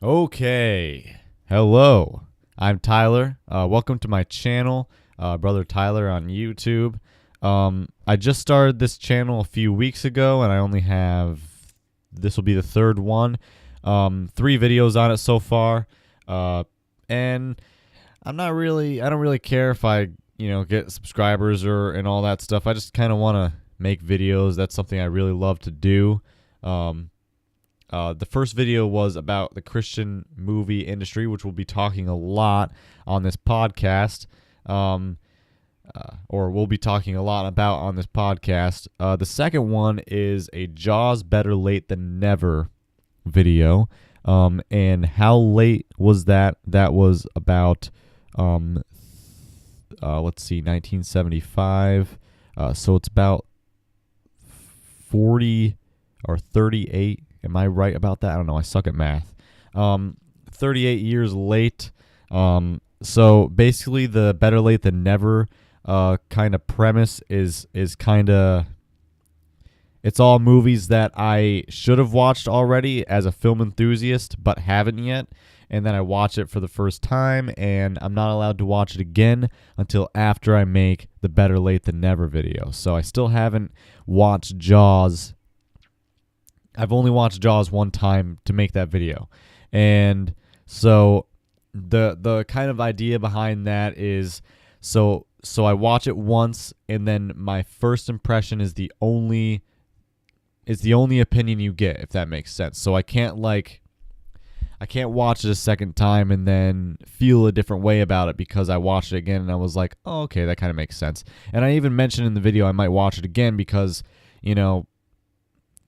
Okay. Hello. I'm Tyler. Welcome to my channel, Brother Tyler on YouTube. I just started this channel a few weeks ago, and I only have this will be the third one. 3 videos on it so far. And I don't really care if I, get subscribers and all that stuff. I just kind of want to make videos. That's something I really love to do. The first video was about the Christian movie industry, which we'll be talking a lot on this podcast, or we'll be talking a lot about on this podcast. The second one is a Jaws Better Late Than Never video. And how late was that? That was about, let's see, 1975. So it's about 40 or 38. Am I right about that? I don't know. I suck at math. 38 years late. So basically, the Better Late Than Never kind of premise is kind of, it's all movies that I should have watched already as a film enthusiast, but haven't yet. And then I watch it for the first time, and I'm not allowed to watch it again until after I make the Better Late Than Never video. So I still haven't watched Jaws. I've only watched Jaws one time to make that video. And so the kind of idea behind that is so I watch it once, and then my first impression is the only opinion you get, if that makes sense. So I can't watch it a second time and then feel a different way about it because I watched it again and I was like, oh, okay, that kind of makes sense. And I even mentioned in the video I might watch it again because,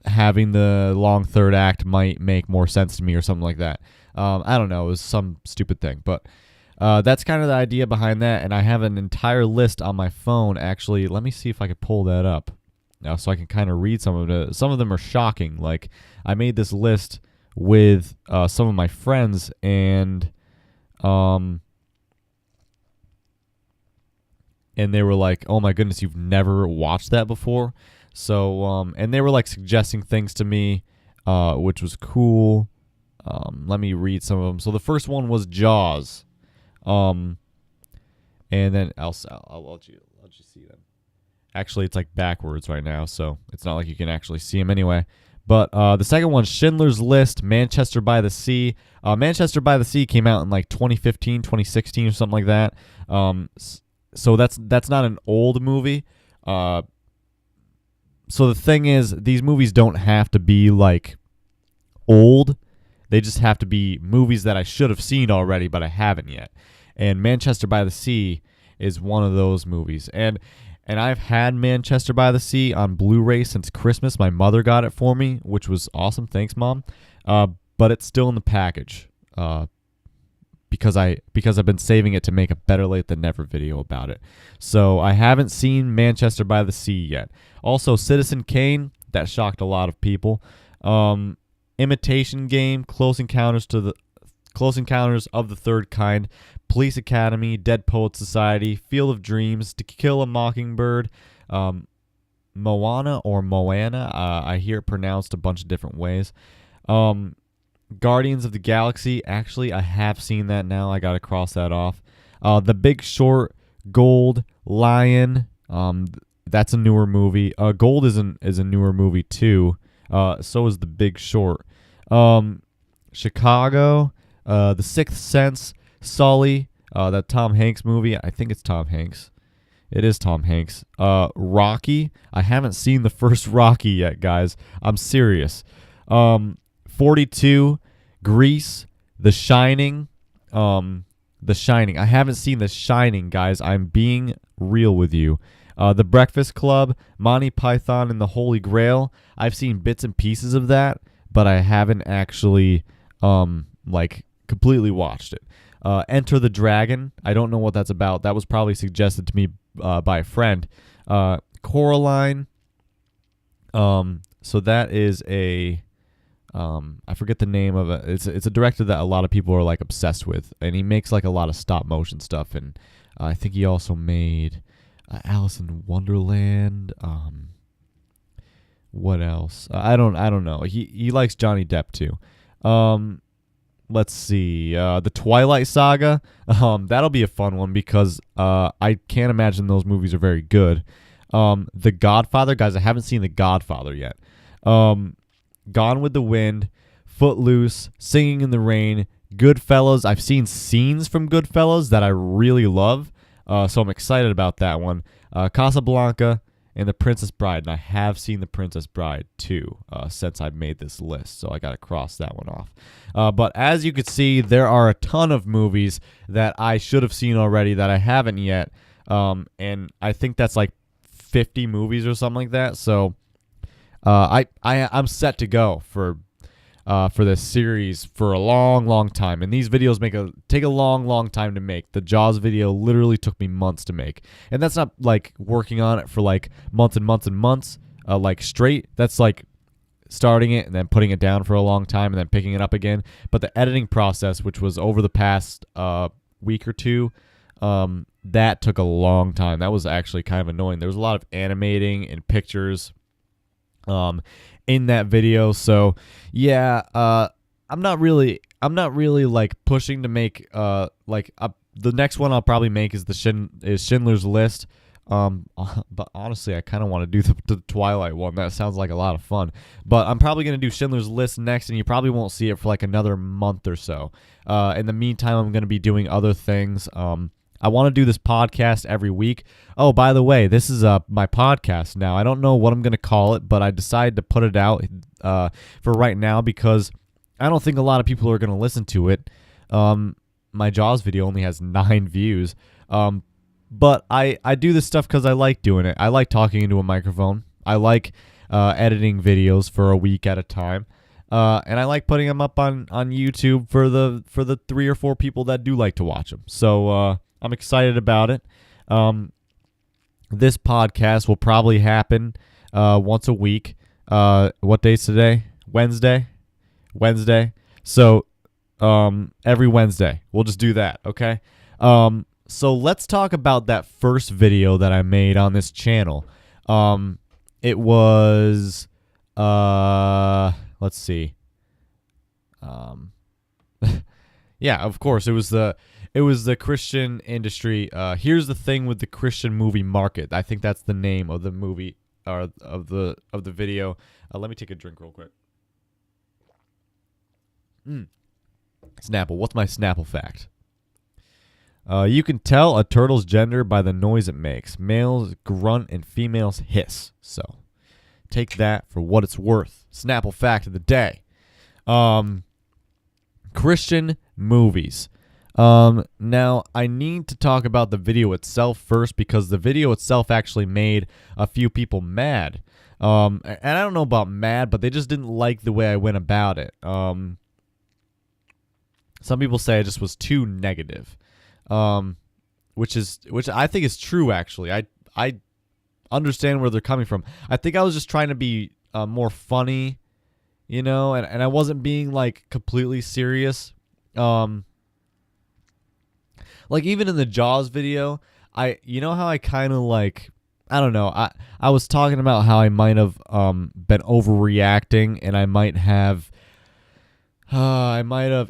having the long third act might make more sense to me or something like that. I don't know. It was some stupid thing. But that's kind of the idea behind that. And I have an entire list on my phone. Actually, let me see if I could pull that up now so I can kind of read some of it. Some of them are shocking. Like, I made this list with some of my friends, and they were like, oh my goodness, you've never watched that before? So, and they were like suggesting things to me, which was cool. Let me read some of them. So the first one was Jaws. And then I'll let you see them. Actually, it's like backwards right now, so it's not like you can actually see them anyway. But the second one, Schindler's List, Manchester by the Sea. Manchester by the Sea came out in like 2015, 2016 or something like that. So that's not an old movie. So the thing is, these movies don't have to be like old. They just have to be movies that I should have seen already, but I haven't yet. And Manchester by the Sea is one of those movies. And I've had Manchester by the Sea on Blu-ray since Christmas. My mother got it for me, which was awesome. Thanks, Mom. But it's still in the package because I've been saving it to make a Better Late Than Never video about it. So I haven't seen Manchester by the Sea yet. Also, Citizen Kane, that shocked a lot of people. Imitation Game, Close Encounters of the Third Kind, Police Academy, Dead Poets Society, Field of Dreams, To Kill a Mockingbird, Moana or Moana. I hear it pronounced a bunch of different ways. Guardians of the Galaxy. Actually, I have seen that now. I got to cross that off. The Big Short, Gold, Lion. That's a newer movie. Gold is a newer movie too. So is The Big Short. Chicago. The Sixth Sense. Sully. That Tom Hanks movie. I think it's Tom Hanks. It is Tom Hanks. Rocky. I haven't seen the first Rocky yet, guys. I'm serious. 42, Grease, The Shining. The Shining. I haven't seen The Shining, guys. I'm being real with you. The Breakfast Club, Monty Python and the Holy Grail. I've seen bits and pieces of that, but I haven't actually completely watched it. Enter the Dragon. I don't know what that's about. That was probably suggested to me by a friend. Coraline. So that is a I forget the name of it. It's a director that a lot of people are like obsessed with, and he makes like a lot of stop motion stuff. And I think he also made Alice in Wonderland. What else? I don't know. He likes Johnny Depp too. let's see, the Twilight Saga. That'll be a fun one because I can't imagine those movies are very good. The Godfather, guys, I haven't seen The Godfather yet. Gone with the Wind, Footloose, Singing in the Rain, Goodfellas. I've seen scenes from Goodfellas that I really love, so I'm excited about that one. Casablanca and The Princess Bride, and I have seen The Princess Bride too since I made this list, so I got to cross that one off. But as you can see, there are a ton of movies that I should have seen already that I haven't yet, and I think that's like 50 movies or something like that. So I'm set to go for this series for a long time, and these videos take a long time to make. The Jaws video literally took me months to make, and that's not like working on it for like months and months like straight. That's like starting it and then putting it down for a long time and then picking it up again. But the editing process, which was over the past week or two, that took a long time. That was actually kind of annoying. There was a lot of animating and pictures in that video. So yeah, I'm not really like pushing to make the next one I'll probably make is Schindler's List. But honestly, I kind of want to do the Twilight one. That sounds like a lot of fun. But I'm probably going to do Schindler's List next, and you probably won't see it for like another month or so. In the meantime, I'm going to be doing other things. I want to do this podcast every week. Oh, by the way, this is my podcast now. I don't know what I'm going to call it, but I decided to put it out for right now because I don't think a lot of people are going to listen to it. My Jaws video only has 9 views. But I do this stuff because I like doing it. I like talking into a microphone. I like editing videos for a week at a time. And I like putting them up on YouTube for the 3 or 4 people that do like to watch them. So I'm excited about it. This podcast will probably happen once a week. What day's today? Wednesday. So every Wednesday. We'll just do that, okay? So let's talk about that first video that I made on this channel. It was, let's see. Yeah, of course, it was the Christian industry. Here's the thing with the Christian movie market. I think that's the name of the movie or of the video. Let me take a drink real quick. Snapple. What's my Snapple fact? You can tell a turtle's gender by the noise it makes. Males grunt and females hiss. So take that for what it's worth. Snapple fact of the day. Christian movies. Now, I need to talk about the video itself first because the video itself actually made a few people mad. And I don't know about mad, but they just didn't like the way I went about it. Some people say I just was too negative. Which I think is true, actually. I understand where they're coming from. I think I was just trying to be more funny, you know, and I wasn't being like completely serious. Like even in the Jaws video, you know how I kind of like, I don't know, I was talking about how I might have been overreacting and I might have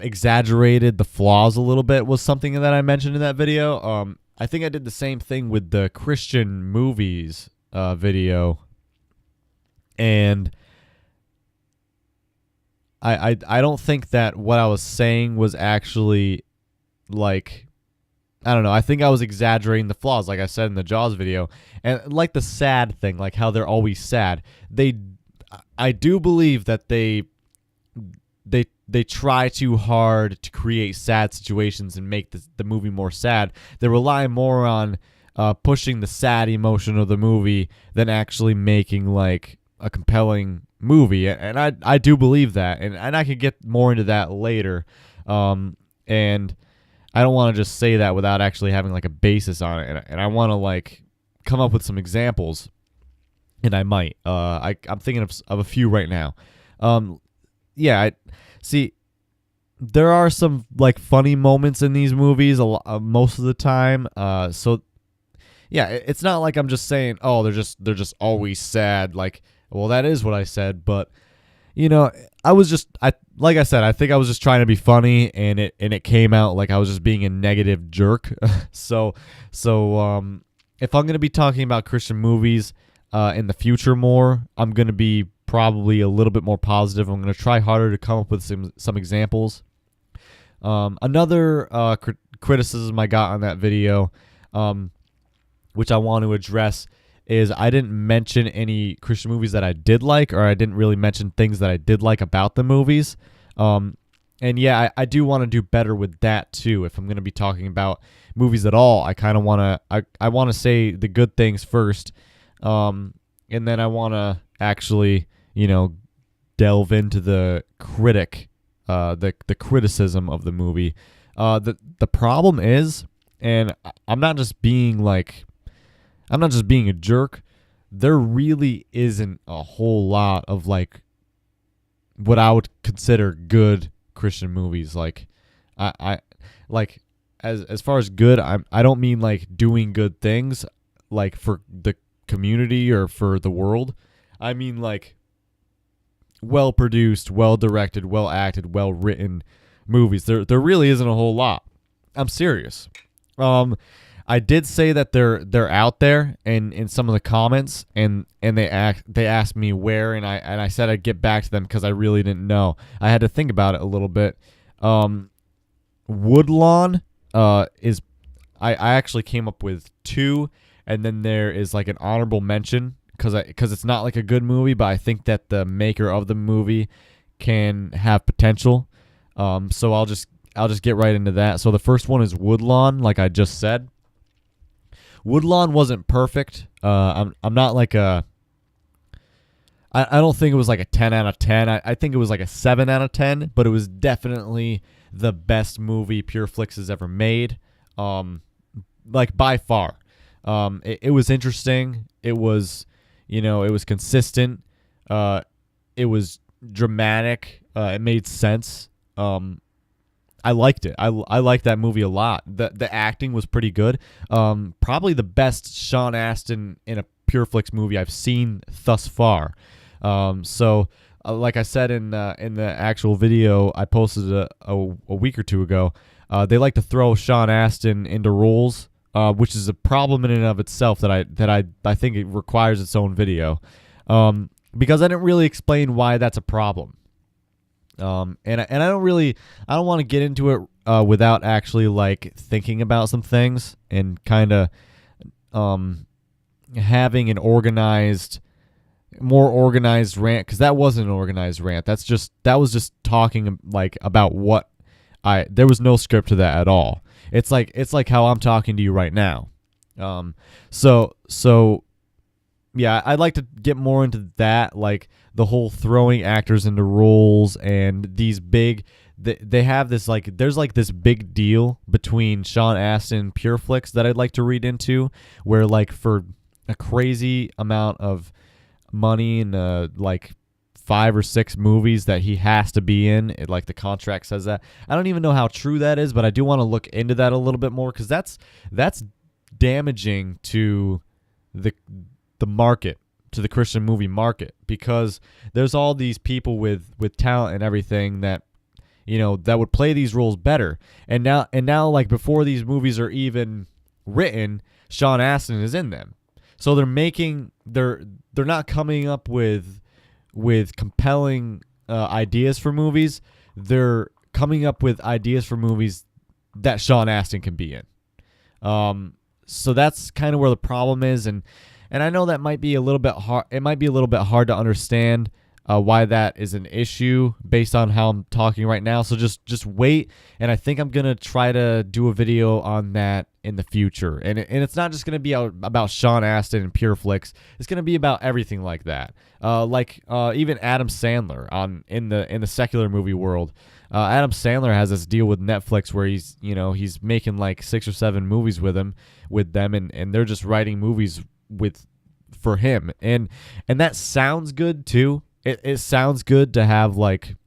exaggerated the flaws a little bit was something that I mentioned in that video. I think I did the same thing with the Christian movies video. And I don't think that what I was saying was actually like, I don't know. I think I was exaggerating the flaws like I said in the Jaws video. And like the sad thing, like how they're always sad. I do believe that they try too hard to create sad situations and make the movie more sad. They rely more on pushing the sad emotion of the movie than actually making like a compelling movie. And I do believe that. And I could get more into that later. And I don't want to just say that without actually having like a basis on it. And I want to like come up with some examples. And I might. I'm thinking of a few right now. Yeah, see, there are some like funny moments in these movies most of the time. So yeah, it's not like I'm just saying, oh, they're just always sad. Like, well, that is what I said, but I was just I like I said, I think I was just trying to be funny, and it came out like I was just being a negative jerk. So if I'm gonna be talking about Christian movies in the future more, I'm gonna be probably a little bit more positive. I'm gonna try harder to come up with some examples. Another criticism I got on that video, which I want to address, is I didn't mention any Christian movies that I did like, or I didn't really mention things that I did like about the movies. And yeah, I do want to do better with that too. If I'm going to be talking about movies at all, I kind of want to I want to say the good things first, and then I want to actually delve into the the criticism of the movie. The problem is, and I'm not just being a jerk. There really isn't a whole lot of like what I would consider good Christian movies. Like I like as far as good, I don't mean like doing good things like for the community or for the world. I mean like well produced, well directed, well acted, well written movies. There really isn't a whole lot. I'm serious. I did say that they're out there in some of the comments, and they asked me where, and I said I'd get back to them because I really didn't know. I had to think about it a little bit. Woodlawn is I actually came up with 2, and then there is like an honorable mention because it's not like a good movie, but I think that the maker of the movie can have potential. So I'll just get right into that. So the first one is Woodlawn, like I just said. Woodlawn wasn't perfect. I'm not like I don't think it was like a 10 out of 10. I think it was like a 7 out of 10, but it was definitely the best movie PureFlix has ever made. Like by far. It was interesting. It was, it was consistent. It was dramatic. It made sense. I liked it. I liked that movie a lot. The acting was pretty good. Probably the best Sean Astin in a PureFlix movie I've seen thus far. So like I said in the actual video I posted a week or two ago, they like to throw Sean Astin into roles, which is a problem in and of itself that I think it requires its own video, because I didn't really explain why that's a problem. And I don't want to get into it without actually like thinking about some things and kind of having more organized rant, because that wasn't an organized rant. That was just talking like about what there was no script to that at all. It's like how I'm talking to you right now. So yeah, I'd like to get more into that, like the whole throwing actors into roles and these big. They have this like there's like this big deal between Sean Astin and PureFlix that I'd like to read into, where like for a crazy amount of money and like 5 or 6 movies that he has to be in, like the contract says that. I don't even know how true that is, but I do want to look into that a little bit more, because that's damaging to the market, to the Christian movie market, because there's all these people with talent and everything that that would play these roles better, and now like before these movies are even written, Sean Astin is in them. So they're not coming up with compelling ideas for movies. They're coming up with ideas for movies that Sean Astin can be in. So that's kind of where the problem is, and I know that might be a little bit hard. It might be a little bit hard to understand why that is an issue based on how I'm talking right now. So just wait, and I think I'm gonna try to do a video on that in the future. And it's not just gonna be about Sean Astin and PureFlix. It's gonna be about everything like that. Even Adam Sandler in the secular movie world. Adam Sandler has this deal with Netflix where he's making like 6 or 7 movies with them, and they're just writing movies for him, and that sounds good too. It sounds good to have like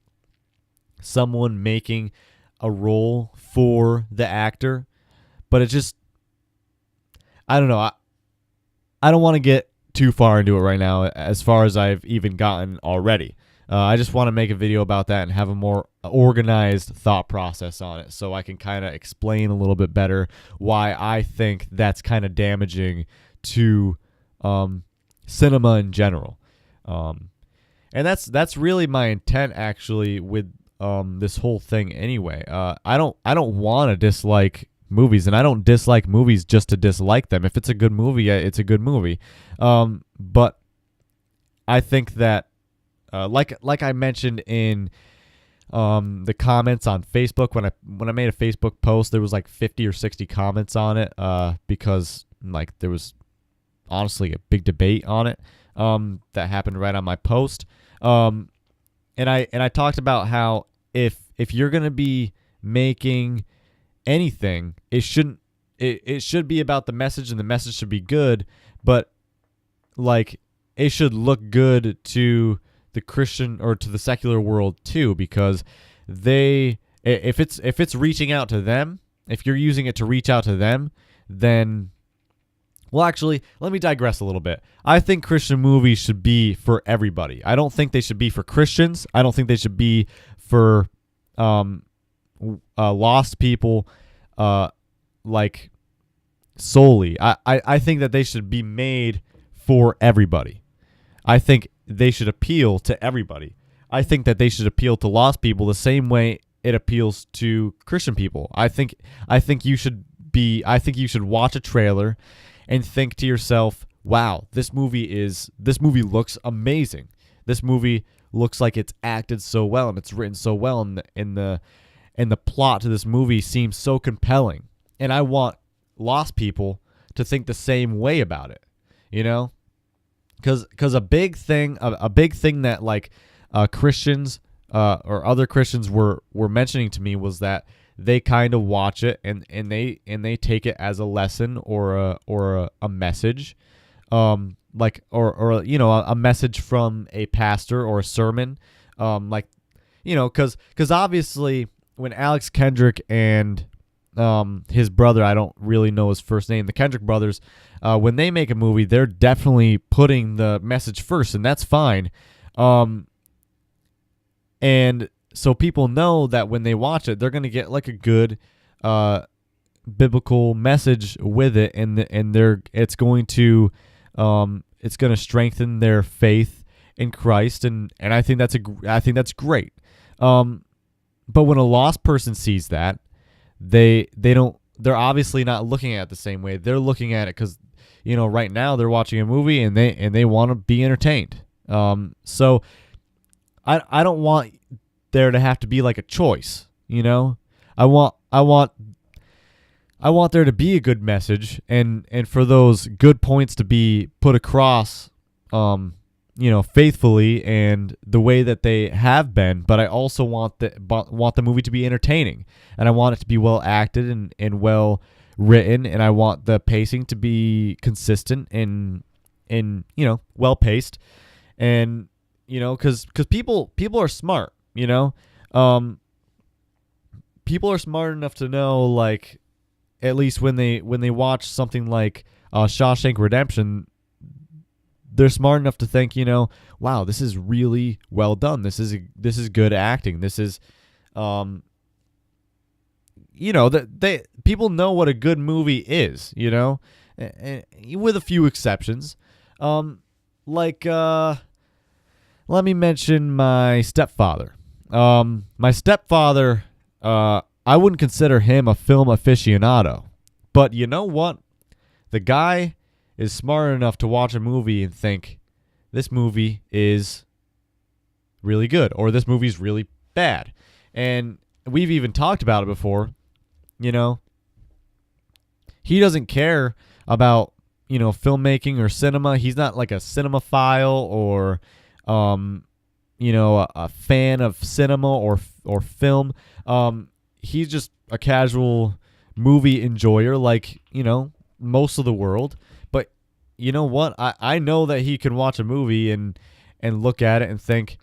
someone making a role for the actor, but it just, I don't know. I don't want to get too far into it right now, as far as I've even gotten already. I just want to make a video about that and have a more organized thought process on it, so I can kind of explain a little bit better why I think that's kind of damaging to cinema in general. And that's really my intent, actually, with this whole thing anyway. I don't want to dislike movies, and I don't dislike movies just to dislike them. If it's a good movie, it's a good movie. But I think that like I mentioned in the comments on Facebook, when I made a Facebook post, there was like 50 or 60 comments on it, because like there was honestly a big debate on it that happened right on my post. And I talked about how if you're gonna be making anything, it should be about the message, and the message should be good, but like it should look good to the Christian or to the secular world too, because if it's reaching out to them, if you're using it to reach out to them, then, well, actually, let me digress a little bit. I think Christian movies should be for everybody. I don't think they should be for Christians. I don't think they should be for lost people, like solely. I think that they should be made for everybody. I think they should appeal to everybody. I think that they should appeal to lost people the same way it appeals to Christian people. I think you should watch a trailer and think to yourself, wow, this movie looks amazing. This movie looks like it's acted so well and it's written so well, and the plot to this movie seems so compelling. And I want lost people to think the same way about it, you know? Because a big thing that like Christians or other Christians were mentioning to me was that they kind of watch it and they take it as a lesson or a message, like or you know, a message from a pastor or a sermon, like, you know, because obviously when Alex Kendrick and his brother, I don't really know his first name, the Kendrick brothers, when they make a movie, they're definitely putting the message first, and that's fine. And so people know that when they watch it, they're going to get like a good biblical message with it, and it's going to strengthen their faith in Christ, and I think that's great. But when a lost person sees that, they're obviously not looking at it the same way. They're looking at it because, you know, right now they're watching a movie and they want to be entertained. So I don't want there to have to be like a choice, you know. I want there to be a good message and for those good points to be put across, you know, faithfully and the way that they have been. But I also want the movie to be entertaining, and I want it to be well acted and well written, and I want the pacing to be consistent and you know, well paced, and you know, because people are smart, you know, people are smart enough to know, like, at least when they watch something like Shawshank Redemption, they're smart enough to think, you know, wow, this is really well done. This is good acting. This is, you know, that people know what a good movie is, you know, with a few exceptions. Like, let me mention my stepfather. My stepfather, I wouldn't consider him a film aficionado, but you know what? The guy is smart enough to watch a movie and think, this movie is really good, or this movie's really bad. And we've even talked about it before, you know. He doesn't care about, you know, filmmaking or cinema. He's not like a cinemaphile or, you know, a fan of cinema or film. He's just a casual movie enjoyer, like, you know, most of the world. But you know what? I know that he can watch a movie and look at it and think,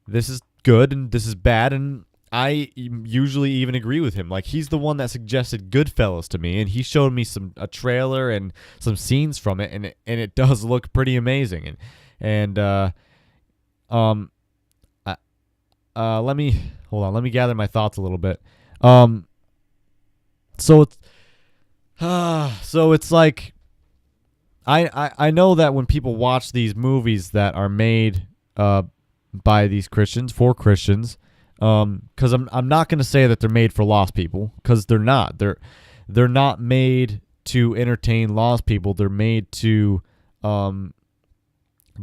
this is good and this is bad, and I usually even agree with him. Like, he's the one that suggested Goodfellas to me, and he showed me a trailer and some scenes from it, and it does look pretty amazing. And let me hold on. Let me gather my thoughts a little bit. Um, so it's so it's like I know that when people watch these movies that are made by these Christians for Christians, because I'm not going to say that they're made for lost people, because they're not. They're not made to entertain lost people. They're made to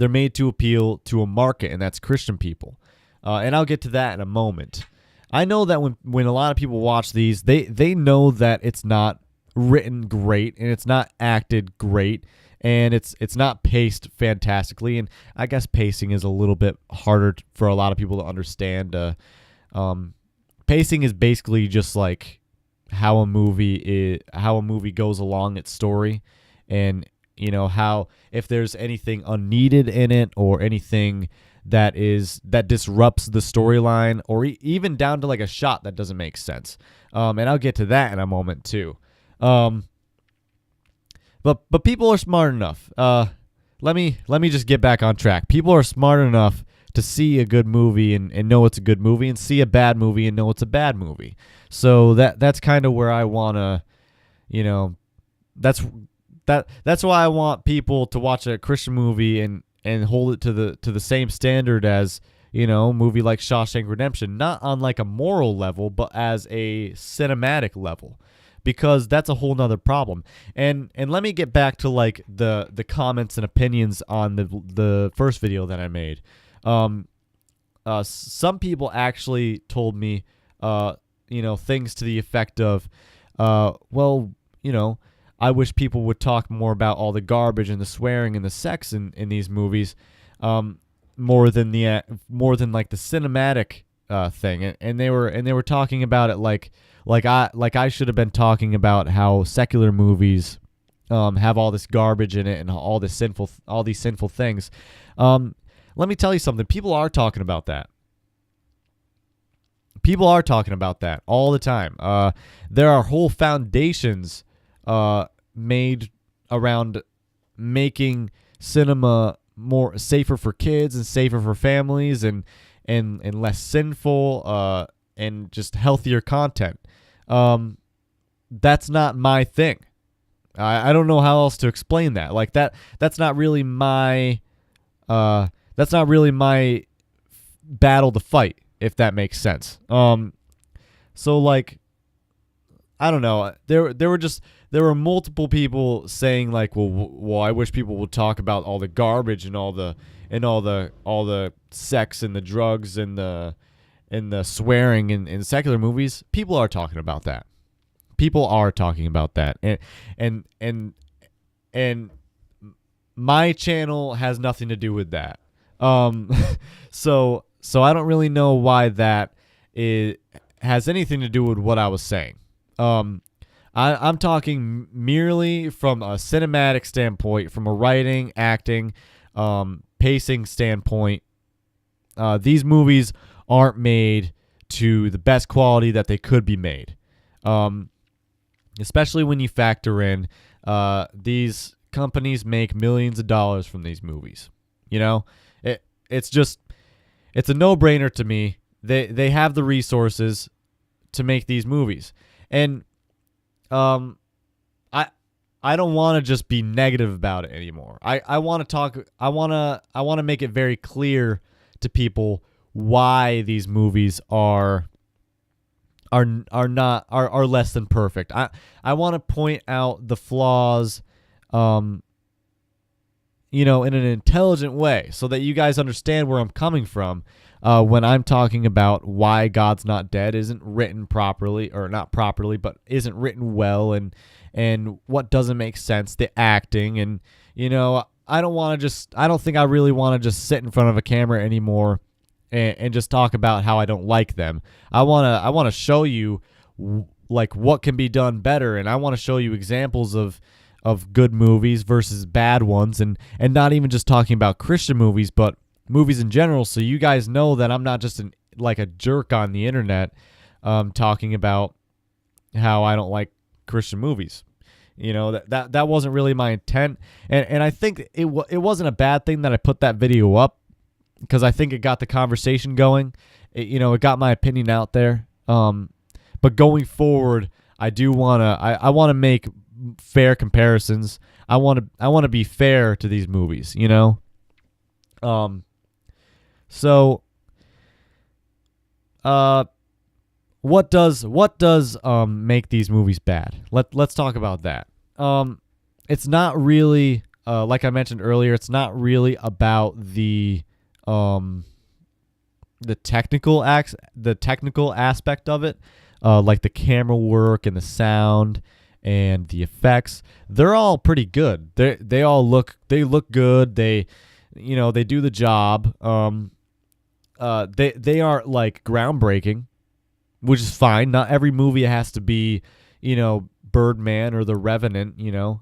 appeal to a market, and that's Christian people. And I'll get to that in a moment. I know that when a lot of people watch these, they know that it's not written great and it's not acted great and it's not paced fantastically. And I guess pacing is a little bit harder for a lot of people to understand. Pacing is basically just like how a movie goes along its story, and how if there's anything unneeded in it or anything that disrupts the storyline, or even down to like a shot that doesn't make sense. And I'll get to that in a moment too. But people are smart enough. Let me just get back on track. People are smart enough to see a good movie and know it's a good movie, and see a bad movie and know it's a bad movie. So that's kind of where I wanna, that's why I want people to watch a Christian movie and hold it to the same standard as a movie like Shawshank Redemption, not on like a moral level, but as a cinematic level, because that's a whole nother problem. And let me get back to like the comments and opinions on the first video that I made. Some people actually told me things to the effect of I wish people would talk more about all the garbage and the swearing and the sex in these movies, more than like the cinematic thing. And they were talking about it like I should have been talking about how secular movies have all this garbage in it and all these sinful things. Let me tell you something. People are talking about that. People are talking about that all the time. There are whole foundations made around making cinema more safer for kids and safer for families and less sinful and just healthier content. That's not my thing. I don't know how else to explain that. Like that's not really my battle to fight, if that makes sense. So like, I don't know. There were multiple people saying like, well, I wish people would talk about all the garbage and all the sex and the drugs and the swearing in secular movies. People are talking about that. People are talking about that, and my channel has nothing to do with that. So I don't really know why that has anything to do with what I was saying. I'm talking merely from a cinematic standpoint, from a writing, acting, pacing standpoint. These movies aren't made to the best quality that they could be made. Especially when you factor in these companies make millions of dollars from these movies. It's a no-brainer to me. They have the resources to make these movies. And I don't want to just be negative about it anymore. I want to make it very clear to people why these movies are less than perfect. I want to point out the flaws in an intelligent way, so that you guys understand where I'm coming from when I'm talking about why God's Not Dead isn't written properly, or not properly, but isn't written well, and what doesn't make sense, the acting, and I don't think I really want to just sit in front of a camera anymore and just talk about how I don't like them. I want to show you like what can be done better, and I want to show you examples of good movies versus bad ones, and not even just talking about Christian movies, but movies in general, so you guys know that I'm not just like a jerk on the internet talking about how I don't like Christian movies. That wasn't really my intent, and I think it wasn't a bad thing that I put that video up, because I think it got the conversation going, it got my opinion out there. But going forward, I wanna make fair comparisons. I wanna be fair to these movies. So what does make these movies bad? Let's talk about that. It's not really like I mentioned earlier. It's not really about the technical aspect of it, like the camera work and the sound and the effects. They're all pretty good. They look good. They do the job. They aren't like groundbreaking, which is fine. Not every movie has to be, Birdman or The Revenant.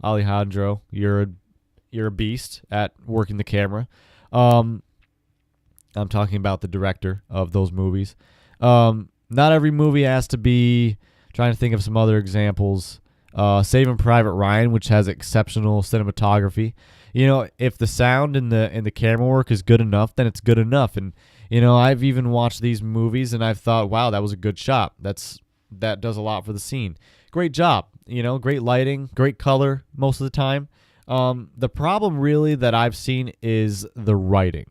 Alejandro, you're a beast at working the camera. I'm talking about the director of those movies. Not every movie has to be. Trying to think of some other examples. Saving Private Ryan, which has exceptional cinematography. If the sound and the camera work is good enough, then it's good enough. And I've even watched these movies and I've thought, wow, that was a good shot. That does a lot for the scene. Great job. Great lighting, great color most of the time. The problem really that I've seen is the writing.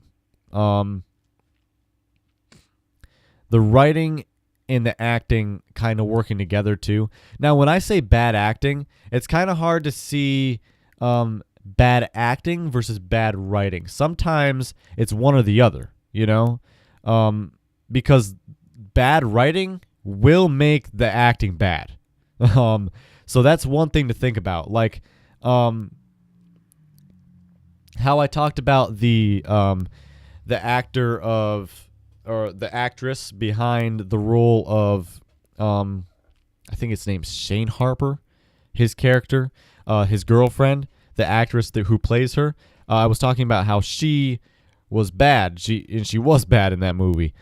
The writing and the acting kind of working together too. Now, when I say bad acting, it's kind of hard to see bad acting versus bad writing. Sometimes it's one or the other, because bad writing will make the acting bad. So that's one thing to think about. Like how I talked about the actor or the actress behind the role of I think its name's Shane Harper, his character, his girlfriend, the actress who plays her. I was talking about how she was bad. She was bad in that movie.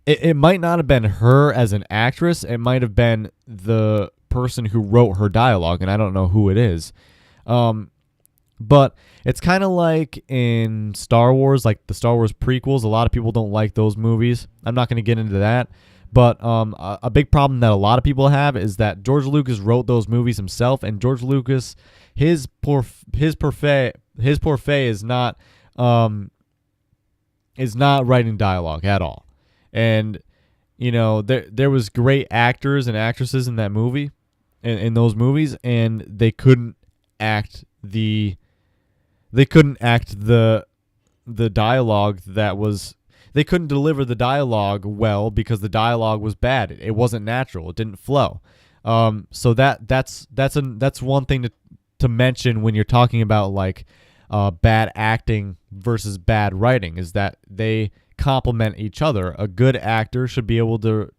It might not have been her as an actress. It might have been the person who wrote her dialogue, and I don't know who it is. But it's kind of like in Star Wars, like the Star Wars prequels. A lot of people don't like those movies. I'm not going to get into that. But a big problem that a lot of people have is that George Lucas wrote those movies himself, and George Lucas, his forte is not writing dialogue at all. And there was great actors and actresses in that movie, in those movies, and they couldn't act the dialogue that was. They couldn't deliver the dialogue well because the dialogue was bad. It wasn't natural. It didn't flow. So that's one thing to mention when you're talking about like bad acting versus bad writing, is that they complement each other. A good actor should be able to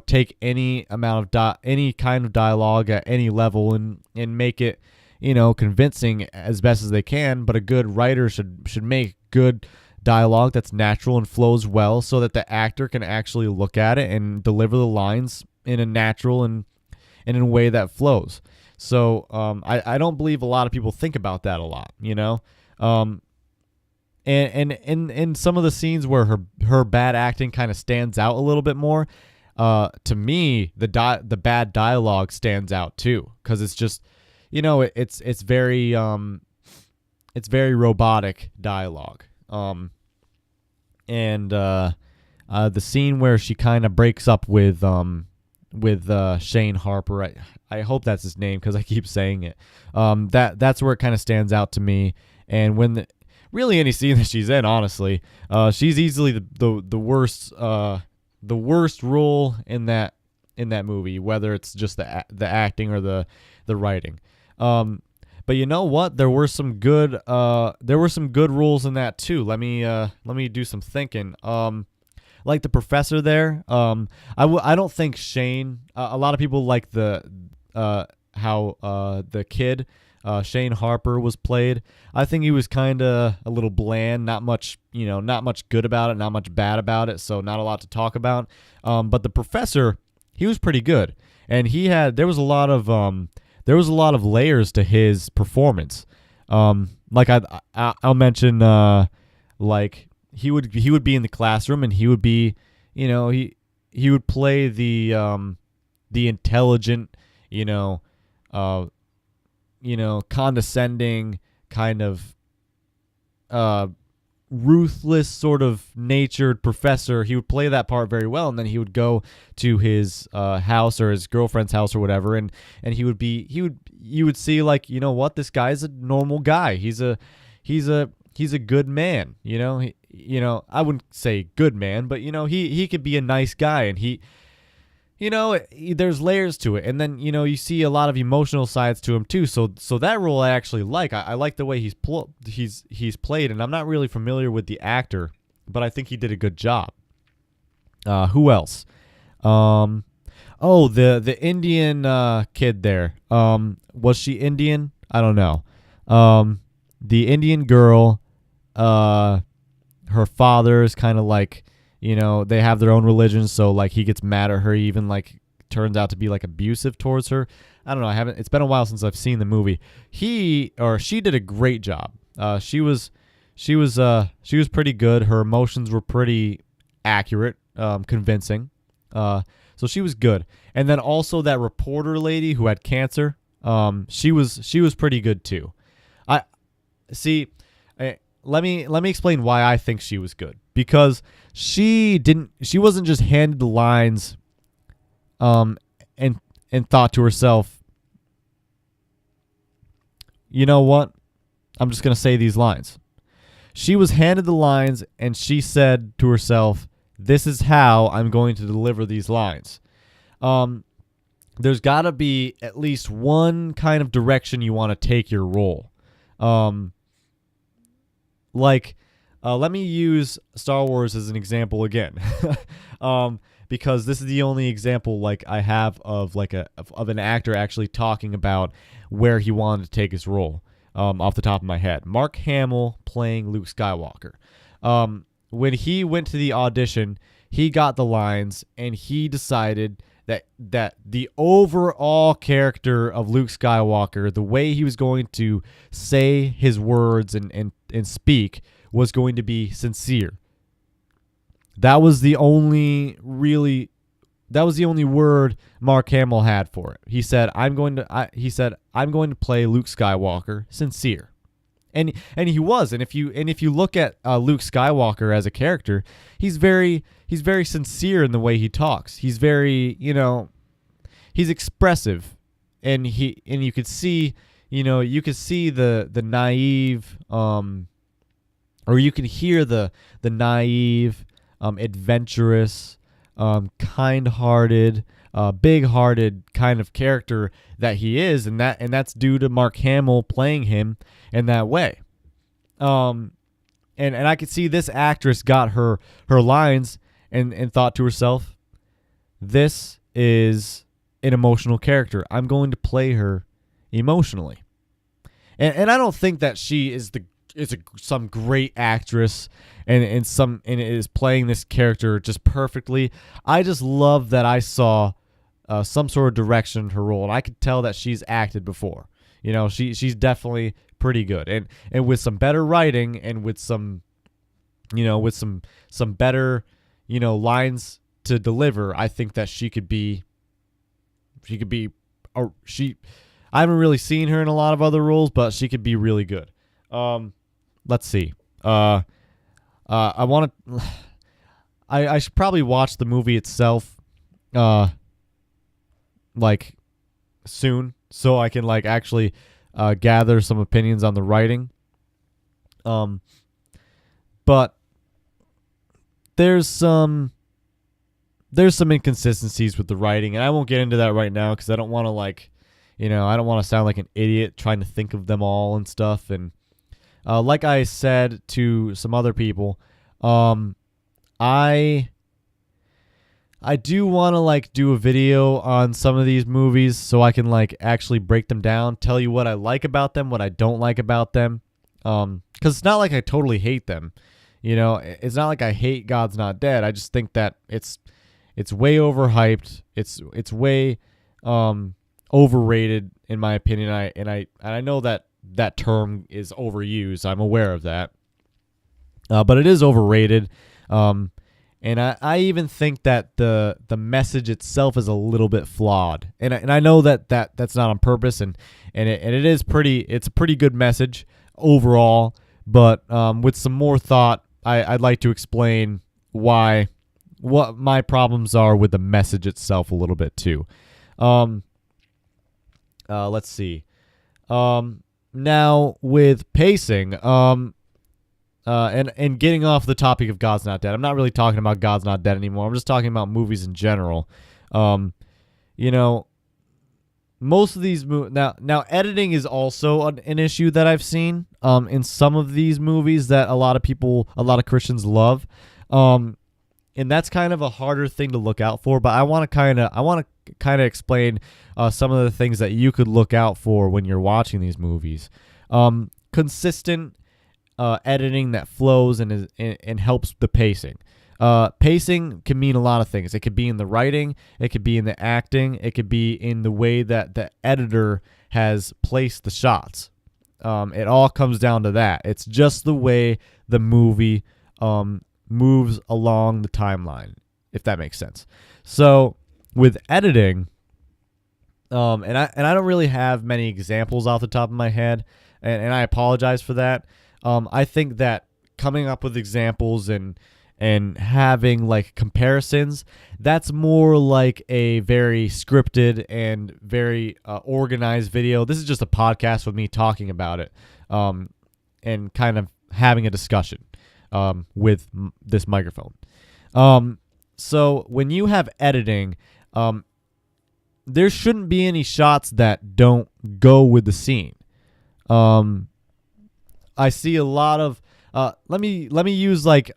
take any amount of any kind of dialogue at any level and make it convincing as best as they can. But a good writer should make good dialogue that's natural and flows well, so that the actor can actually look at it and deliver the lines in a natural and in a way that flows. So I don't believe a lot of people think about that a lot, and in some of the scenes where her bad acting kind of stands out a little bit more, to me the bad dialogue stands out too, because it's just it's very robotic dialogue. And the scene where she kind of breaks up with Shane Harper, I hope that's his name because I keep saying it. That's where it kind of stands out to me. And when really any scene that she's in, honestly, she's easily the worst role in that movie, whether it's just the acting or the writing. But you know what? There were some good roles in that too. Let me do some thinking. Like the professor there. I don't think Shane. A lot of people like how the kid Shane Harper was played. I think he was kind of a little bland. Not much good about it. Not much bad about it. So not a lot to talk about. But the professor, he was pretty good, and there was a lot of layers to his performance. Like I'll mention like he would be in the classroom, and he would be, he would play the intelligent, you know, uh, condescending kind of uh ruthless sort of natured professor. He would play that part very well, and then he would go to his house or his girlfriend's house or whatever, and you would see, like, what, this guy's a normal guy. He's a good man. I wouldn't say good man, but he could be a nice guy, and there's layers to it, and then you see a lot of emotional sides to him too. So that role I actually like. I like the way he's played, and I'm not really familiar with the actor, but I think he did a good job. Who else? The Indian kid there. Was she Indian? I don't know. The Indian girl. Her father is kind of like, they have their own religion, so like he gets mad at her. He even like turns out to be like abusive towards her. I don't know. It's been a while since I've seen the movie. She did a great job. She was pretty good. Her emotions were pretty accurate, convincing. So she was good. And then also that reporter lady who had cancer. She was pretty good too. I see. Let me explain why I think she was good. Because she wasn't just handed the lines and thought to herself, you know what? I'm just going to say these lines. She was handed the lines, and she said to herself, this is how I'm going to deliver these lines. There's got to be at least one kind of direction you want to take your role. Let me use Star Wars as an example again, because this is the only example like I have of like of an actor actually talking about where he wanted to take his role. Off the top of my head, Mark Hamill playing Luke Skywalker. When he went to the audition, he got the lines, and he decided that the overall character of Luke Skywalker, the way he was going to say his words and speak, was going to be sincere. That was the only word Mark Hamill had for it. He said, I'm going to play Luke Skywalker sincere. And he was. And if you look at Luke Skywalker as a character, he's very sincere in the way he talks. He's very, he's expressive, and you could see, the naive, or you can hear the naive, adventurous, kind-hearted, big-hearted kind of character that he is, and that's due to Mark Hamill playing him in that way. And I could see this actress got her lines and thought to herself, this is an emotional character. I'm going to play her emotionally. And I don't think that she is some great actress and is playing this character just perfectly. I just love that I saw some sort of direction in her role, and I could tell that she's acted before. She's definitely pretty good, and with some better writing and with some better lines to deliver, I think that she could be. I haven't really seen her in a lot of other roles, but she could be really good. Let's see. I should probably watch the movie itself, like soon, so I can like actually gather some opinions on the writing. But there's some inconsistencies with the writing, and I won't get into that right now because I don't want to I don't want to sound like an idiot trying to think of them all and stuff. And like I said to some other people, I do want to do a video on some of these movies so I can actually break them down, tell you what I like about them, what I don't like about them. Because it's not like I totally hate them. It's not like I hate God's Not Dead. I just think that it's way overhyped. It's way overrated in my opinion. I know that term is overused. I'm aware of that. but it is overrated. And I even think that the message itself is a little bit flawed. And I know that's not on purpose, and it is it's a pretty good message overall. But with some more thought, I'd like to explain what my problems are with the message itself a little bit too. Let's see. Now with pacing, and getting off the topic of God's Not Dead, I'm not really talking about God's Not Dead anymore. I'm just talking about movies in general. You know, most of these now editing is also an issue that I've seen in some of these movies that a lot of Christians love. And that's kind of a harder thing to look out for, but I want to kind of explain some of the things that you could look out for when you're watching these movies. Consistent editing that flows and helps the pacing. Pacing can mean a lot of things. It could be in the writing, it could be in the acting, it could be in the way that the editor has placed the shots. It all comes down to that. It's just the way the movie moves along the timeline, if that makes sense. So with editing, and I don't really have many examples off the top of my head, and I apologize for that. I think that coming up with examples and having like comparisons, that's more like a very scripted and very organized video. This is just a podcast with me talking about it, and kind of having a discussion with this microphone. So when you have editing, there shouldn't be any shots that don't go with the scene. I see a lot of let me use like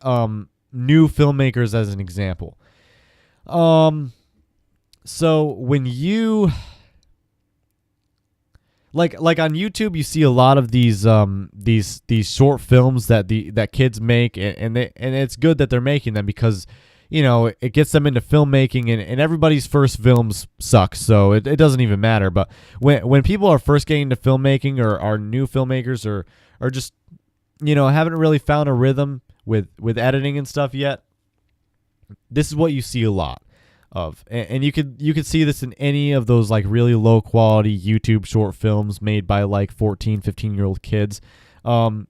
new filmmakers as an example. So when you like on YouTube, you see a lot of these short films that kids make, and it's good that they're making them because, you know, it gets them into filmmaking, and everybody's first films suck, so it doesn't even matter. But when people are first getting into filmmaking, or are new filmmakers, or just, you know, haven't really found a rhythm with editing and stuff yet, this is what you see a lot of. And you could see this in any of those like really low quality YouTube short films made by like 14, 15-year-old kids. And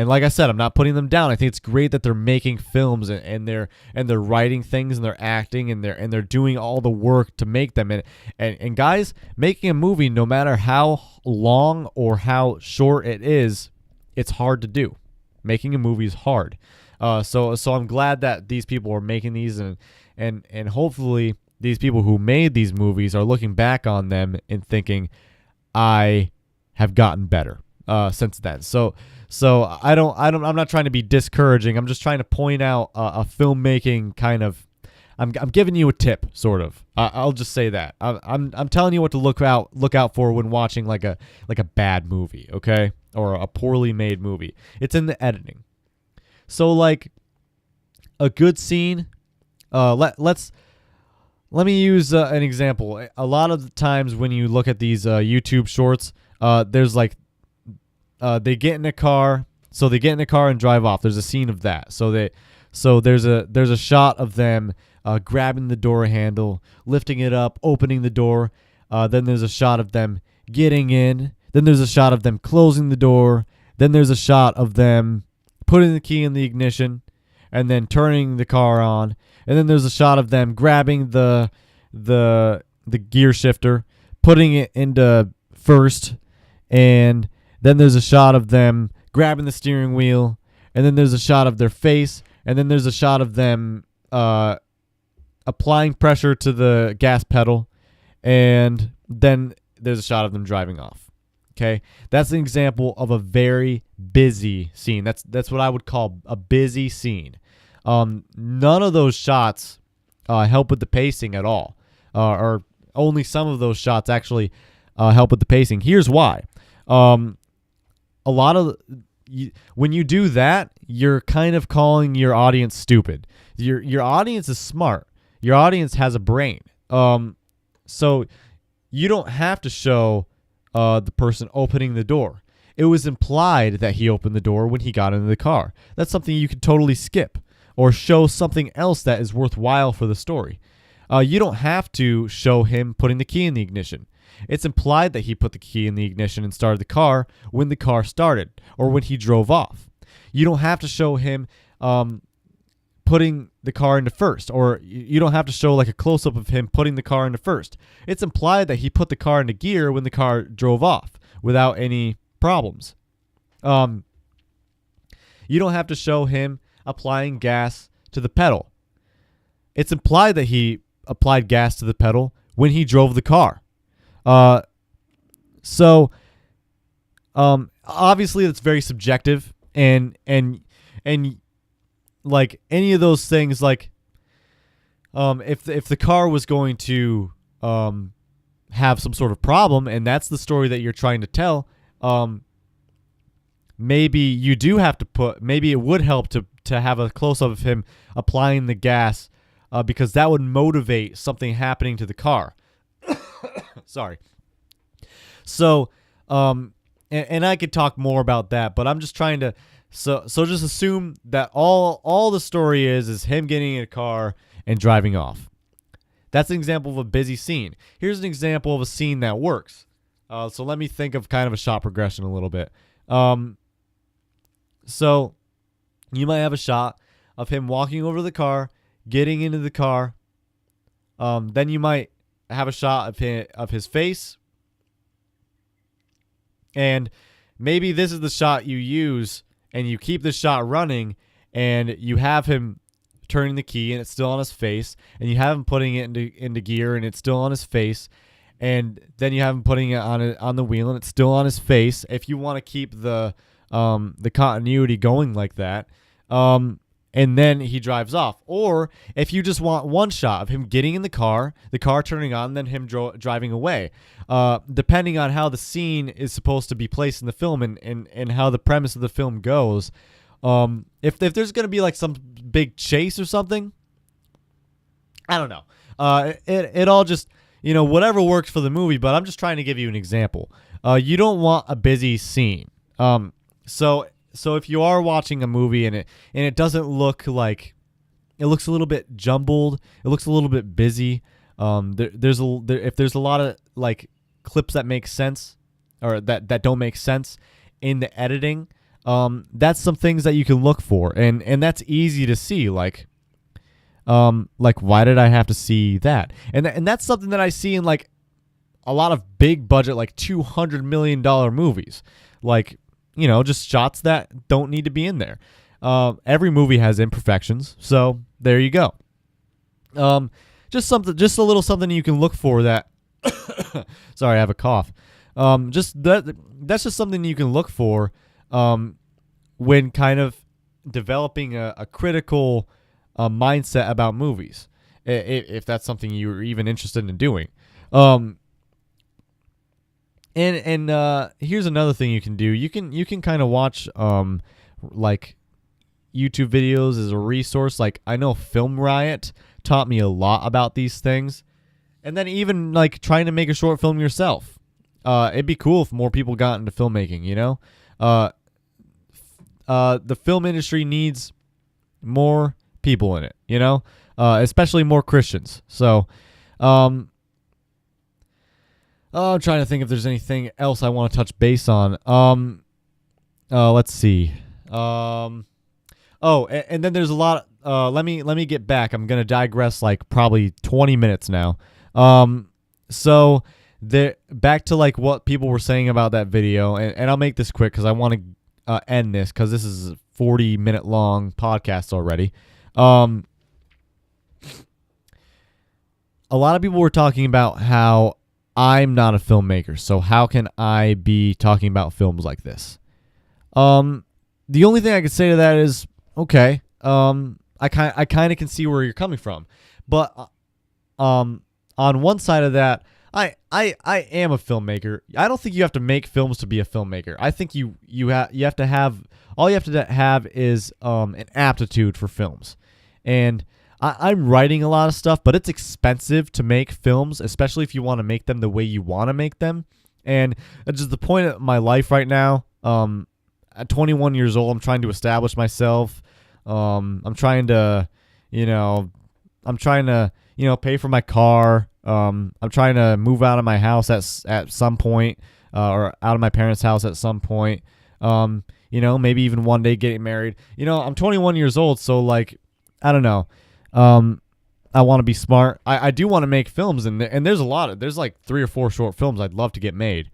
like I said, I'm not putting them down. I think it's great that they're making films, and they're writing things, and they're acting, and they're doing all the work to make them. And guys, making a movie, no matter how long or how short it is, it's hard to do. Making a movie is hard. So I'm glad that these people are making these, and hopefully these people who made these movies are looking back on them and thinking, I have gotten better since then. So I'm not trying to be discouraging. I'm just trying to point out a filmmaking kind of. I'm giving you a tip, sort of. I'll just say that. I'm telling you what to look out for when watching like a bad movie, okay, or a poorly made movie. It's in the editing. So like a good scene. Let me use an example. A lot of the times when you look at these YouTube shorts, there's like they get in a car. So they get in a car and drive off. There's a scene of that. So there's a shot of them grabbing the door handle, lifting it up, opening the door. Then there's a shot of them getting in. Then there's a shot of them closing the door. Then there's a shot of them putting the key in the ignition and then turning the car on. And then there's a shot of them grabbing the gear shifter, putting it into first, and then there's a shot of them grabbing the steering wheel, and then there's a shot of their face, and then there's a shot of them applying pressure to the gas pedal, and then there's a shot of them driving off. Okay, that's an example of a very busy scene. That's what I would call a busy scene. None of those shots help with the pacing at all, or only some of those shots actually help with the pacing. Here's why. A lot of when you do that, you're kind of calling your audience stupid. Your audience is smart. Your audience has a brain. So you don't have to show the person opening the door. it was implied that he opened the door when he got into the car. That's something you could totally skip or show something else that is worthwhile for the story. You don't have to show him putting the key in the ignition. It's implied that he put the key in the ignition and started the car when the car started or when he drove off. You don't have to show him putting the car into first, or you don't have to show like a close-up of him putting the car into first. It's implied that he put the car into gear when the car drove off without any problems. You don't have to show him applying gas to the pedal. It's implied that he applied gas to the pedal when he drove the car. So obviously that's very subjective, and like any of those things, like if the car was going to have some sort of problem, and that's the story that you're trying to tell, maybe you do have to maybe it would help to have a close-up of him applying the gas, because that would motivate something happening to the car. Sorry. So, and I could talk more about that, but I'm just trying to, so just assume that all the story is him getting in a car and driving off. That's an example of a busy scene. Here's an example of a scene that works. So let me think of kind of a shot progression a little bit. So you might have a shot of him walking over to the car, getting into the car. Then you might have a shot of his face. And maybe this is the shot you use, and you keep the shot running, and you have him turning the key, and it's still on his face, and you have him putting it into gear, and it's still on his face, and then you have him putting it on the wheel, and it's still on his face. If you want to keep the continuity going like that, and then he drives off. Or if you just want one shot of him getting in the car turning on, then him driving away. Depending on how the scene is supposed to be placed in the film and how the premise of the film goes. If there's going to be like some big chase or something, I don't know. It all just, whatever works for the movie, but I'm just trying to give you an example. You don't want a busy scene. So if you are watching a movie and it doesn't look like, it looks a little bit jumbled, it looks a little bit busy. If there's a lot of like clips that make sense or that don't make sense in the editing, that's some things that you can look for, and that's easy to see. Like why did I have to see that? And that's something that I see in like a lot of big budget, like $200 million movies, like. Just shots that don't need to be in there. Every movie has imperfections, so there you go. Just a little something you can look for that. Sorry, I have a cough. That's just something you can look for when kind of developing a critical mindset about movies, if that's something you're even interested in doing. And here's another thing you can do. You can kind of watch like YouTube videos as a resource. Like I know Film Riot taught me a lot about these things. And then even like trying to make a short film yourself. It'd be cool if more people got into filmmaking, the film industry needs more people in it, especially more Christians. So I'm trying to think if there's anything else I want to touch base on. Let's see. And then there's a lot. Let me get back. I'm gonna digress like probably 20 minutes now. So back to like what people were saying about that video, and I'll make this quick because I want to end this because this is a 40-minute long podcast already. A lot of people were talking about how I'm not a filmmaker, so how can I be talking about films like this? The only thing I could say to that is, okay, I kind of can see where you're coming from, but on one side of that, I am a filmmaker. I don't think you have to make films to be a filmmaker. I think you have to have, all you have to have is an aptitude for films, and I'm writing a lot of stuff, but it's expensive to make films, especially if you want to make them the way you want to make them. And it's just the point of my life right now. At 21 years old, I'm trying to establish myself. I'm trying to, you know, pay for my car. I'm trying to move out of my house at some point, or out of my parents' house at some point. Maybe even one day getting married. I'm 21 years old, so like, I don't know. I want to be smart. I do want to make films, and there's there's like 3 or 4 short films I'd love to get made.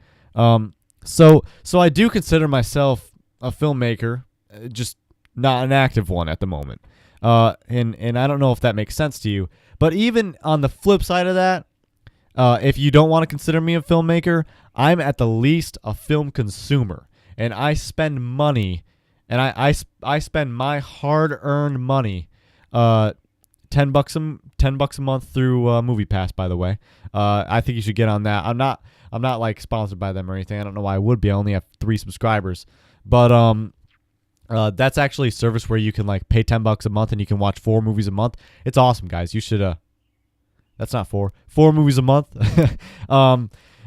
So I do consider myself a filmmaker, just not an active one at the moment. And I don't know if that makes sense to you, but even on the flip side of that, if you don't want to consider me a filmmaker, I'm at the least a film consumer, and I spend money, and I spend my hard-earned money, $10 a month through MoviePass. By the way, I think you should get on that. I'm not like sponsored by them or anything. I don't know why I would be. I only have 3 subscribers, but that's actually a service where you can like pay $10 a month and you can watch 4 movies a month. It's awesome, guys. You should. That's not 4 movies a month.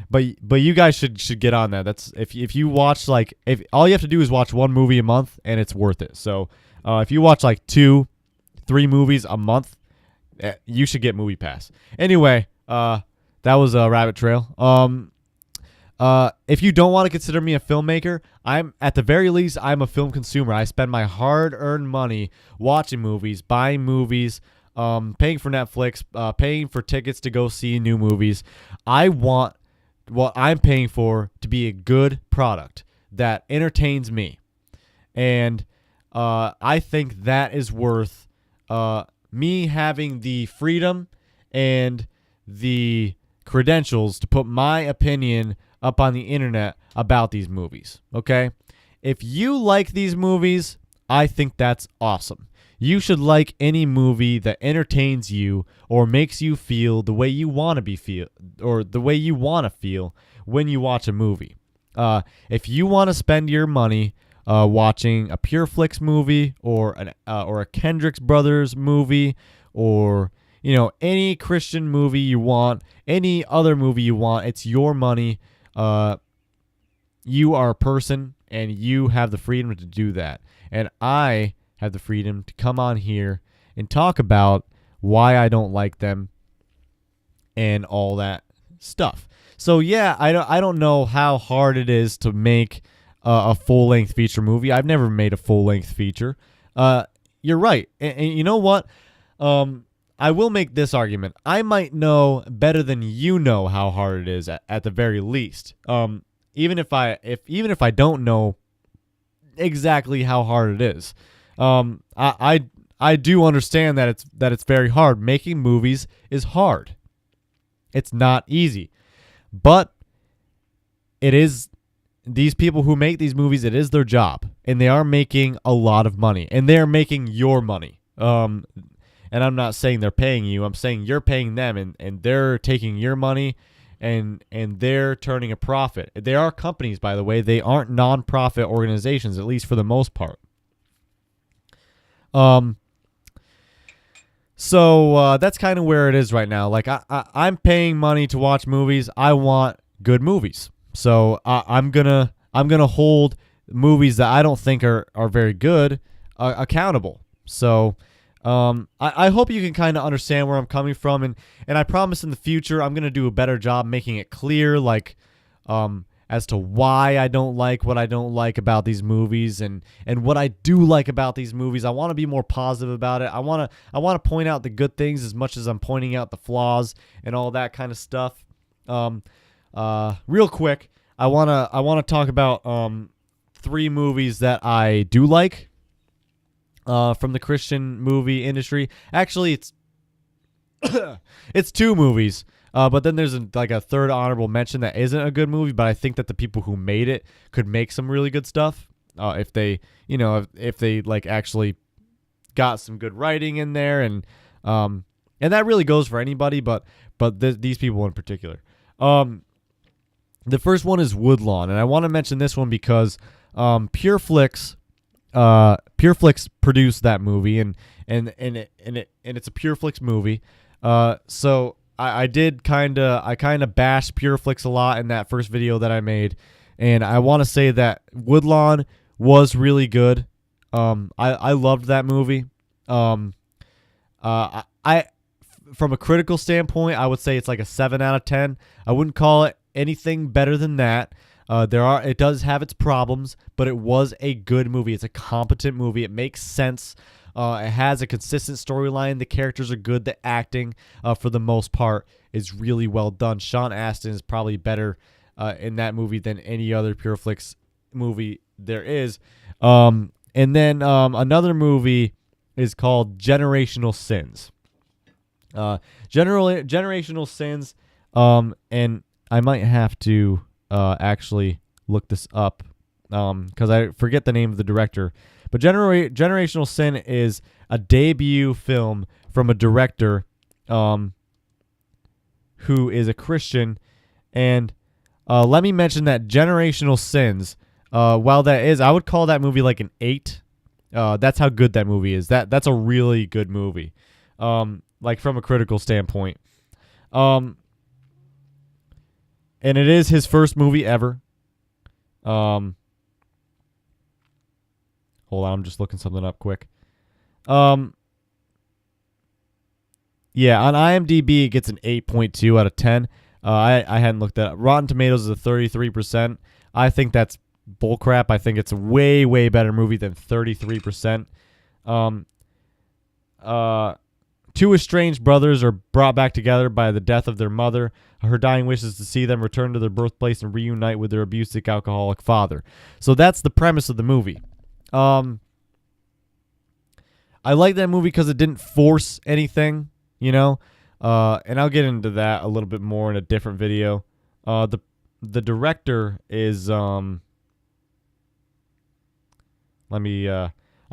But you guys should get on that. That's if you watch if all you have to do is watch 1 movie a month, and it's worth it. So if you watch like 2-3 movies a month, you should get MoviePass. Anyway, that was a rabbit trail. If you don't want to consider me a filmmaker, at the very least, I'm a film consumer. I spend my hard-earned money watching movies, buying movies, paying for Netflix, paying for tickets to go see new movies. I want what I'm paying for to be a good product that entertains me. And I think that is worth me having the freedom and the credentials to put my opinion up on the internet about these movies. Okay? If you like these movies, I think that's awesome. You should like any movie that entertains you or makes you feel the way you want to feel when you watch a movie. If you want to spend your money watching a PureFlix movie or a Kendrick's Brothers movie, or any Christian movie you want, any other movie you want, it's your money. You are a person, and you have the freedom to do that. And I have the freedom to come on here and talk about why I don't like them and all that stuff. So yeah, I don't know how hard it is to make a full-length feature movie. I've never made a full-length feature. You're right. And you know what? I will make this argument. I might know better than you know how hard it is at the very least. Even if I don't know exactly how hard it is. I do understand that it's very hard. Making movies is hard. It's not easy. But it is, these people who make these movies, it is their job, and they are making a lot of money, and they're making your money. And I'm not saying they're paying you. I'm saying you're paying them, and they're taking your money, and they're turning a profit. They are companies, by the way. They aren't non-profit organizations, at least for the most part. So that's kind of where it is right now. Like I'm paying money to watch movies. I want good movies. So I'm gonna hold movies that I don't think are very good accountable. So I hope you can kind of understand where I'm coming from, and I promise in the future I'm gonna do a better job making it clear, like as to why I don't like what I don't like about these movies, and what I do like about these movies. I want to be more positive about it. I want to point out the good things as much as I'm pointing out the flaws and all that kind of stuff. Real quick, I want to talk about 3 movies that I do like from the Christian movie industry. Actually, it's it's 2 movies. But then there's a third honorable mention that isn't a good movie, but I think that the people who made it could make some really good stuff if they, if they like actually got some good writing in there, and that really goes for anybody, but these people in particular. The first one is Woodlawn, and I want to mention this one because PureFlix produced that movie, and it's a PureFlix movie. So I kind of bashed PureFlix a lot in that first video that I made, And I want to say that Woodlawn was really good. I loved that movie. I from a critical standpoint, I would say it's like a 7 out of 10. I wouldn't call it anything better than that. It does have its problems, but it was a good movie. It's a competent movie. It makes sense. It has a consistent storyline. The characters are good. The acting, for the most part, is really well done. Sean Astin is probably better in that movie than any other Pureflix movie there is. And then another movie is called Generational Sins. Generational Sins, and I might have to actually look this up because I forget the name of the director. But Generational Sin is a debut film from a director who is a Christian. And let me mention that Generational Sins, while that is, I would call that movie like an 8. That's how good that movie is. That's a really good movie, like from a critical standpoint. And it is his first movie ever. Hold on, I'm just looking something up quick. Yeah, on IMDb it gets an 8.2 out of 10. I hadn't looked at it. Rotten Tomatoes is a 33%. I think that's bullcrap. I think it's a way, way better movie than 33%. Two estranged brothers are brought back together by the death of their mother. Her dying wish is to see them return to their birthplace and reunite with their abusive alcoholic father. So that's the premise of the movie. I like that movie because it didn't force anything, you know. And I'll get into that a little bit more in a different video. The director is I'm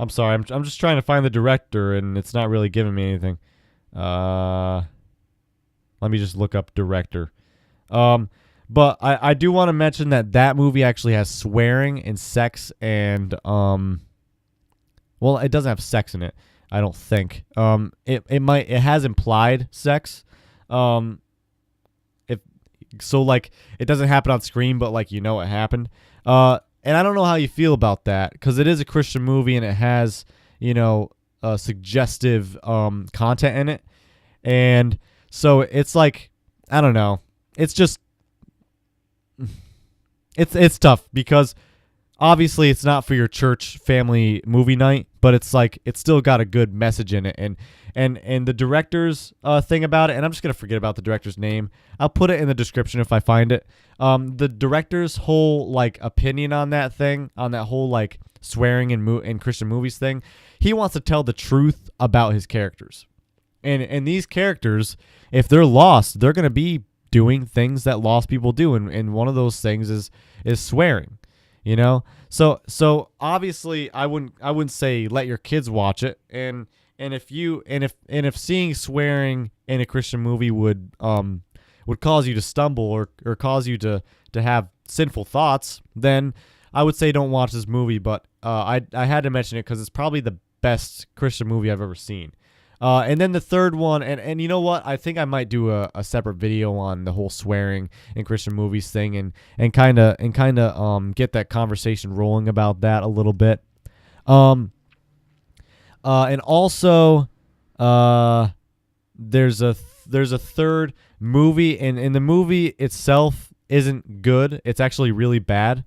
sorry. I'm just trying to find the director, and it's not really giving me anything. Let me just look up director. But I do want to mention that movie actually has swearing and sex and well, it doesn't have sex in it, I don't think. It has implied sex. Like it doesn't happen on screen, but like it happened. And I don't know how you feel about that because it is a Christian movie and it has suggestive content in it, and so it's like I don't know. It's just it's tough because obviously it's not for your church family movie night, but it's like it's still got a good message in it, and the director's thing about it, and I'm just gonna forget about the director's name. I'll put it in the description if I find it. The director's whole like opinion on that thing, on that whole like swearing in Christian movies thing, he wants to tell the truth about his characters, and these characters, if they're lost, they're gonna be doing things that lost people do, and one of those things is swearing. So obviously I wouldn't say let your kids watch it, and if seeing swearing in a Christian movie would cause you to stumble or cause you to have sinful thoughts, then I would say don't watch this movie. But I had to mention it because it's probably the best Christian movie I've ever seen. And then the third one, and you know what? I think I might do a separate video on the whole swearing in Christian movies thing, and kind of get that conversation rolling about that a little bit. And also, there's a third movie, and the movie itself isn't good. It's actually really bad.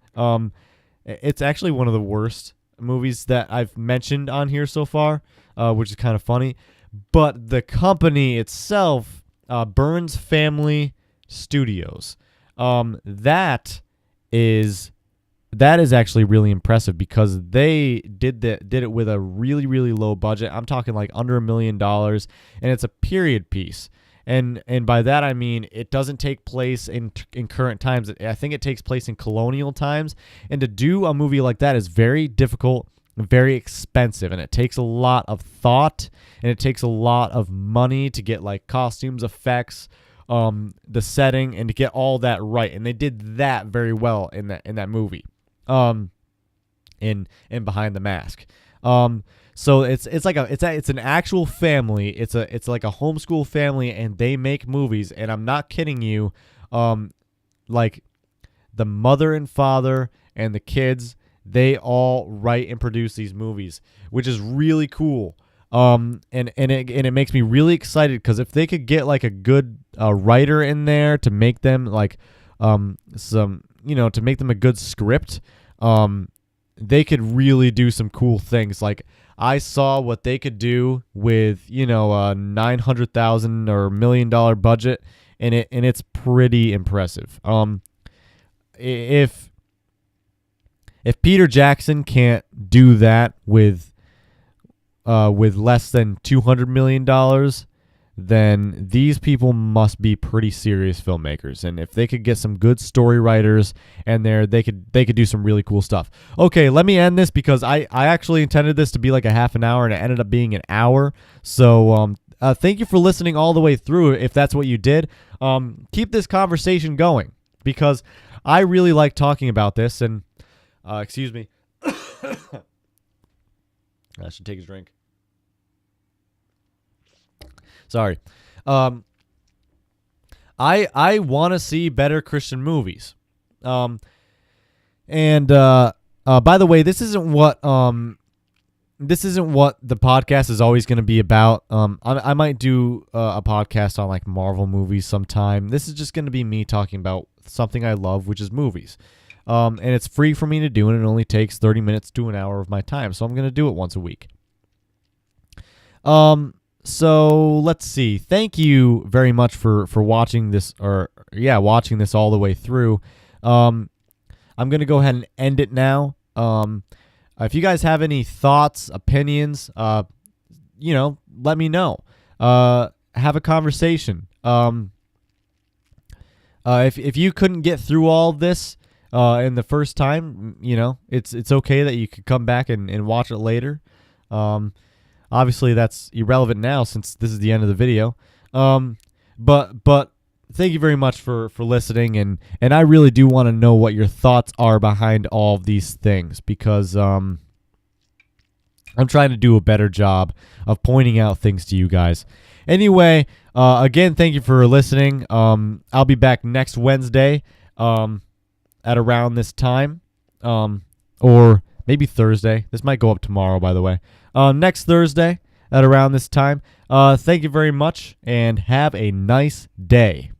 It's actually one of the worst movies that I've mentioned on here so far, which is kind of funny. But the company itself, Burns Family Studios, that is actually really impressive because they did it with a really, really low budget. I'm talking like under $1 million, and it's a period piece. And by that I mean it doesn't take place in current times. I think it takes place in colonial times. And to do a movie like that is very difficult, very expensive, and it takes a lot of thought, and it takes a lot of money to get like costumes, effects, the setting, and to get all that right. And they did that very well in that movie, in Behind the Mask. So it's an actual family. It's like a homeschool family, and they make movies. And I'm not kidding you. Like the mother and father and the kids, they all write and produce these movies, which is really cool. And it makes me really excited because if they could get like a good writer in there to make them like some, to make them a good script, they could really do some cool things. Like I saw what they could do with a $900,000 or $1 million budget, and it's pretty impressive. If Peter Jackson can't do that with less than $200 million, then these people must be pretty serious filmmakers. And if they could get some good story writers in there, they could do some really cool stuff. Okay, let me end this because I actually intended this to be like a half an hour, and it ended up being an hour. So thank you for listening all the way through. If that's what you did, keep this conversation going because I really like talking about this. And excuse me. I should take a drink. Sorry. I want to see better Christian movies. And by the way, this isn't what the podcast is always going to be about. I might do a podcast on like Marvel movies sometime. This is just going to be me talking about something I love, which is movies. And it's free for me to do, and it only takes 30 minutes to an hour of my time. So I'm going to do it once a week. So let's see. Thank you very much for watching this, watching this all the way through. I'm going to go ahead and end it now. If you guys have any thoughts, opinions, let me know. Have a conversation. If you couldn't get through all of this in the first time, it's okay that you could come back and watch it later. Obviously, that's irrelevant now since this is the end of the video. But thank you very much for listening, and I really do want to know what your thoughts are behind all of these things because I'm trying to do a better job of pointing out things to you guys. Anyway, again, thank you for listening. I'll be back next Wednesday at around this time, or maybe Thursday. This might go up tomorrow, by the way. Next Thursday at around this time. Thank you very much, and have a nice day.